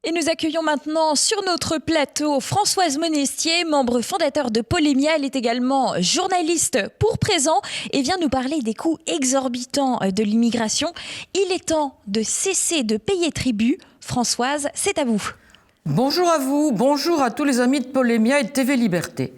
Et nous accueillons maintenant sur notre plateau Françoise Monestier, membre fondateur de Polémia. Elle est également journaliste pour Présent et vient nous parler des coûts exorbitants de l'immigration. Il est temps de cesser de payer tribut. Françoise, c'est à vous. Bonjour à vous, bonjour à tous les amis de Polémia et de TV Liberté.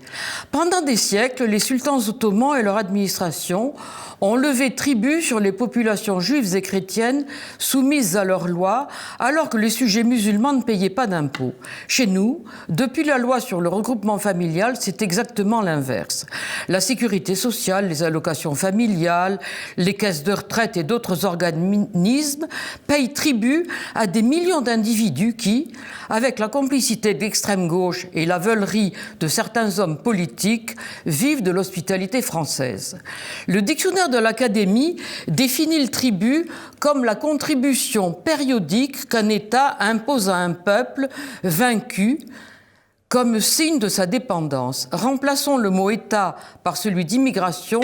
Pendant des siècles, les sultans ottomans et leur administration ont levé tribut sur les populations juives et chrétiennes soumises à leurs lois, alors que les sujets musulmans ne payaient pas d'impôts. Chez nous, depuis la loi sur le regroupement familial, c'est exactement l'inverse. La sécurité sociale, les allocations familiales, les caisses de retraite et d'autres organismes payent tribut à des millions d'individus qui, avec la complicité d'extrême gauche et la veulerie de certains hommes politiques, vivent de l'hospitalité française. Le dictionnaire de l'Académie définit le tribut comme la contribution périodique qu'un État impose à un peuple vaincu comme signe de sa dépendance. Remplaçons le mot État par celui d'immigration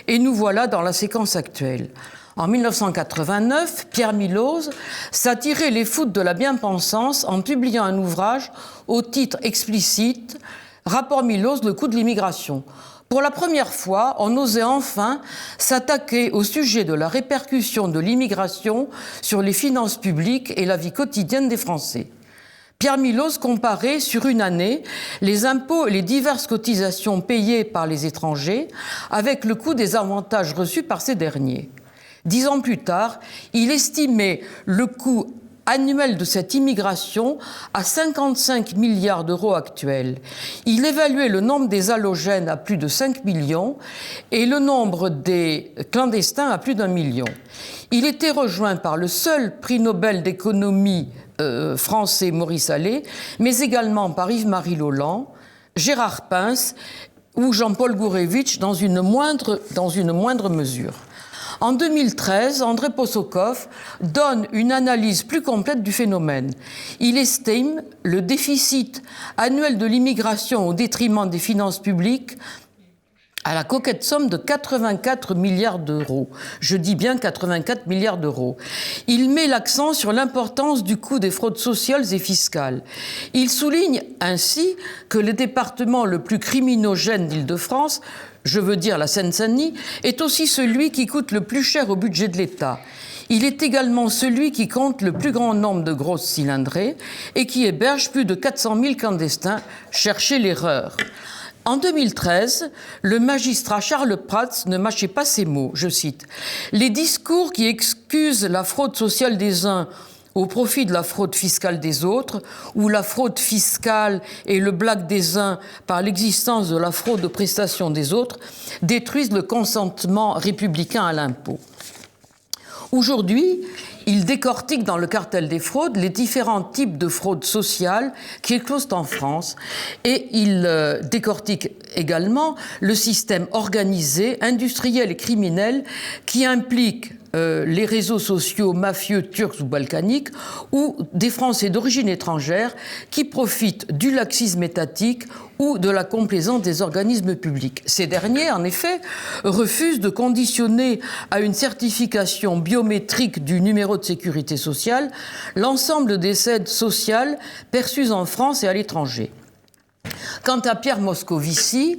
et nous voilà dans la séquence actuelle. En 1989, Pierre Milhoz s'attirait les foudres de la bien-pensance en publiant un ouvrage au titre explicite « Rapport Milhoz, le coût de l'immigration ». Pour la première fois, on osait enfin s'attaquer au sujet de la répercussion de l'immigration sur les finances publiques et la vie quotidienne des Français. Pierre Milhoz comparait sur une année les impôts et les diverses cotisations payées par les étrangers avec le coût des avantages reçus par ces derniers. 10 ans plus tard, il estimait le coût annuel de cette immigration à 55 milliards d'euros actuels. Il évaluait le nombre des allogènes à plus de 5 millions et le nombre des clandestins à plus d'1 million. Il était rejoint par le seul prix Nobel d'économie français Maurice Allais, mais également par Yves-Marie Lolland, Gérard Pince ou Jean-Paul Gourevitch dans une moindre mesure. En 2013, André Possokov donne une analyse plus complète du phénomène. Il estime le déficit annuel de l'immigration au détriment des finances publiques à la coquette somme de 84 milliards d'euros. Je dis bien 84 milliards d'euros. Il met l'accent sur l'importance du coût des fraudes sociales et fiscales. Il souligne ainsi que le département le plus criminogène d'Île-de-France, je veux dire la Seine-Saint-Denis, est aussi celui qui coûte le plus cher au budget de l'État. Il est également celui qui compte le plus grand nombre de grosses cylindrées et qui héberge plus de 400 000 clandestins. Cherchez l'erreur. En 2013, le magistrat Charles Prats ne mâchait pas ses mots, je cite « Les discours qui excusent la fraude sociale des uns au profit de la fraude fiscale des autres, ou la fraude fiscale et le blague des uns par l'existence de la fraude aux prestations des autres, détruisent le consentement républicain à l'impôt. » Aujourd'hui, il décortique dans le cartel des fraudes les différents types de fraudes sociales qui éclosent en France et il décortique également le système organisé, industriel et criminel qui implique les réseaux sociaux mafieux turcs ou balkaniques ou des Français d'origine étrangère qui profitent du laxisme étatique ou de la complaisance des organismes publics. Ces derniers, en effet, refusent de conditionner à une certification biométrique du numéro de sécurité sociale l'ensemble des aides sociales perçues en France et à l'étranger. Quant à Pierre Moscovici,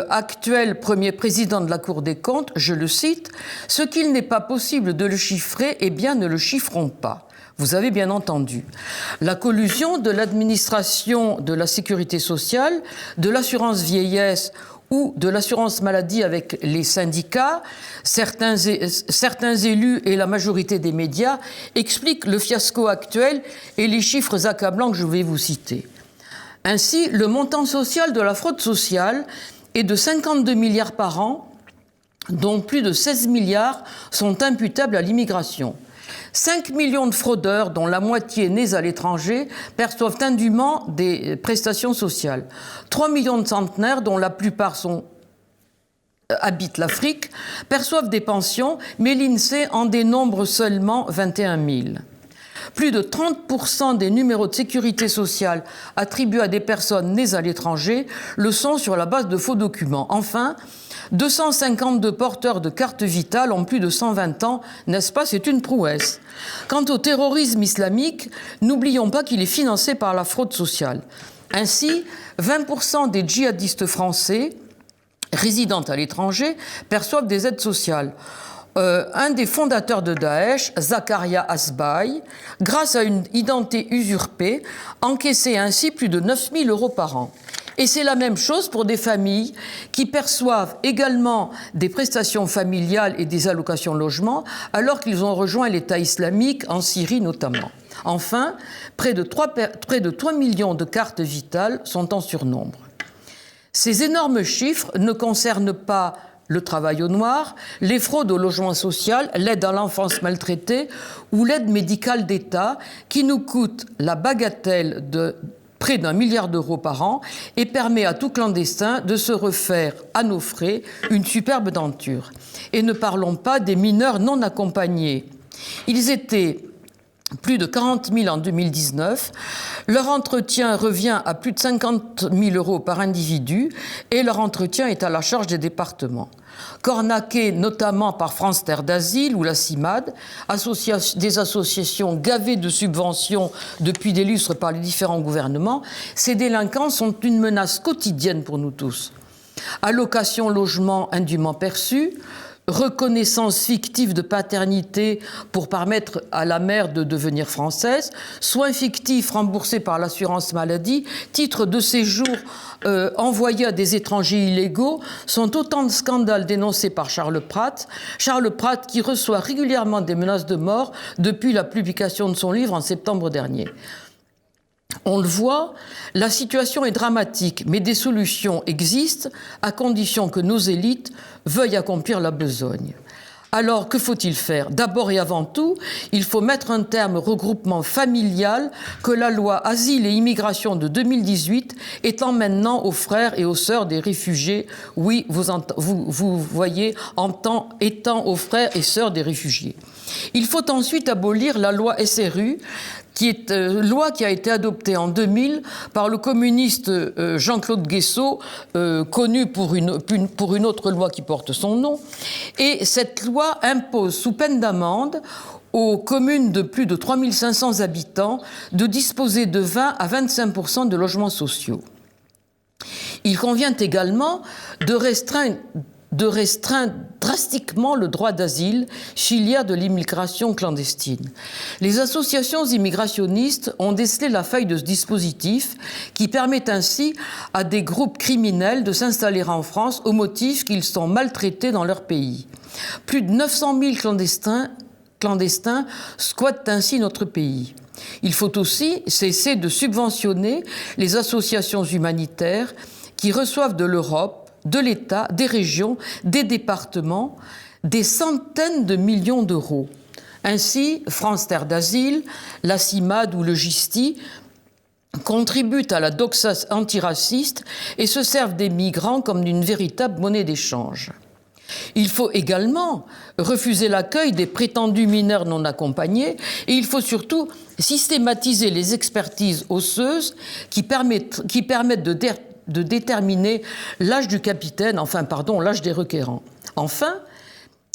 actuel premier président de la Cour des comptes, je le cite, « Ce qu'il n'est pas possible de le chiffrer, eh bien ne le chiffrons pas ». Vous avez bien entendu. La collusion de l'administration de la sécurité sociale, de l'assurance vieillesse ou de l'assurance maladie avec les syndicats, certains élus et la majorité des médias expliquent le fiasco actuel et les chiffres accablants que je vais vous citer. Ainsi, le montant social de la fraude sociale est de 52 milliards par an, dont plus de 16 milliards sont imputables à l'immigration. 5 millions de fraudeurs, dont la moitié nés à l'étranger, perçoivent indûment des prestations sociales. 3 millions de centenaires, dont la plupart habitent l'Afrique, perçoivent des pensions, mais l'INSEE en dénombre seulement 21 000. Plus de 30% des numéros de sécurité sociale attribués à des personnes nées à l'étranger le sont sur la base de faux documents. Enfin, 252 porteurs de carte vitale ont plus de 120 ans, n'est-ce pas? C'est une prouesse. Quant au terrorisme islamique, n'oublions pas qu'il est financé par la fraude sociale. Ainsi, 20% des djihadistes français résidant à l'étranger perçoivent des aides sociales. Un des fondateurs de Daesh, Zakaria Asbaï, grâce à une identité usurpée, encaissait ainsi plus de 9 000 € par an. Et c'est la même chose pour des familles qui perçoivent également des prestations familiales et des allocations logement alors qu'ils ont rejoint l'État islamique en Syrie notamment. Enfin, près de 3 millions de cartes vitales sont en surnombre. Ces énormes chiffres ne concernent pas le travail au noir, les fraudes au logement social, l'aide à l'enfance maltraitée ou l'aide médicale d'État qui nous coûte la bagatelle de près d'1 milliard d'euros par an et permet à tout clandestin de se refaire à nos frais une superbe denture. Et ne parlons pas des mineurs non accompagnés. Ils étaient plus de 40 000 en 2019. Leur entretien revient à plus de 50 000 € par individu et leur entretien est à la charge des départements. Cornaqués notamment par France Terre d'Asile ou la CIMAD, des associations gavées de subventions depuis des lustres par les différents gouvernements, ces délinquants sont une menace quotidienne pour nous tous. Allocation logement indûment perçue, reconnaissance fictive de paternité pour permettre à la mère de devenir française, soins fictifs remboursés par l'assurance maladie, titres de séjour envoyés à des étrangers illégaux sont autant de scandales dénoncés par Charles Pratt. Charles Pratt qui reçoit régulièrement des menaces de mort depuis la publication de son livre en septembre dernier. On le voit, la situation est dramatique, mais des solutions existent à condition que nos élites veuillent accomplir la besogne. Alors, que faut-il faire? D'abord et avant tout, il faut mettre un terme au regroupement familial que la loi Asile et Immigration de 2018 étend maintenant aux frères et aux sœurs des réfugiés. Oui, vous voyez, étend aux frères et sœurs des réfugiés. Il faut ensuite abolir la loi SRU, qui est loi qui a été adoptée en 2000 par le communiste Jean-Claude Guesseau, connu pour une autre loi qui porte son nom. Et cette loi impose, sous peine d'amende, aux communes de plus de 3 500 habitants de disposer de 20 à 25% de logements sociaux. Il convient également de restreindre drastiquement le droit d'asile, filière de l'immigration clandestine. Les associations immigrationnistes ont décelé la faille de ce dispositif qui permet ainsi à des groupes criminels de s'installer en France au motif qu'ils sont maltraités dans leur pays. Plus de 900 000 clandestins squattent ainsi notre pays. Il faut aussi cesser de subventionner les associations humanitaires qui reçoivent de l'Europe, de l'État, des régions, des départements, des centaines de millions d'euros. Ainsi, France Terre d'Asile, la CIMAD ou le GISTI contribuent à la doxa antiraciste et se servent des migrants comme d'une véritable monnaie d'échange. Il faut également refuser l'accueil des prétendus mineurs non accompagnés et il faut surtout systématiser les expertises osseuses qui permettent de déterminer l'âge du capitaine, l'âge des requérants. Enfin,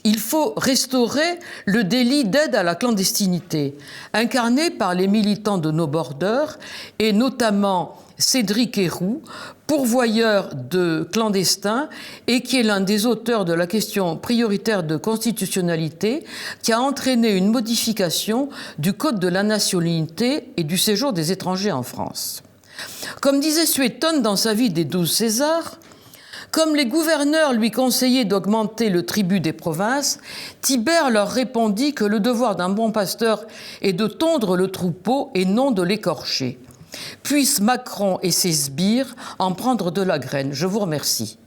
il faut restaurer le délit d'aide à la clandestinité, incarné par les militants de No Borders, et notamment Cédric Héroux, pourvoyeur de clandestins, et qui est l'un des auteurs de la question prioritaire de constitutionnalité, qui a entraîné une modification du Code de la nationalité et du séjour des étrangers en France. Comme disait Suétone dans sa vie des 12 Césars, comme les gouverneurs lui conseillaient d'augmenter le tribut des provinces, Tibère leur répondit que le devoir d'un bon pasteur est de tondre le troupeau et non de l'écorcher. Puissent Macron et ses sbires en prendre de la graine. Je vous remercie.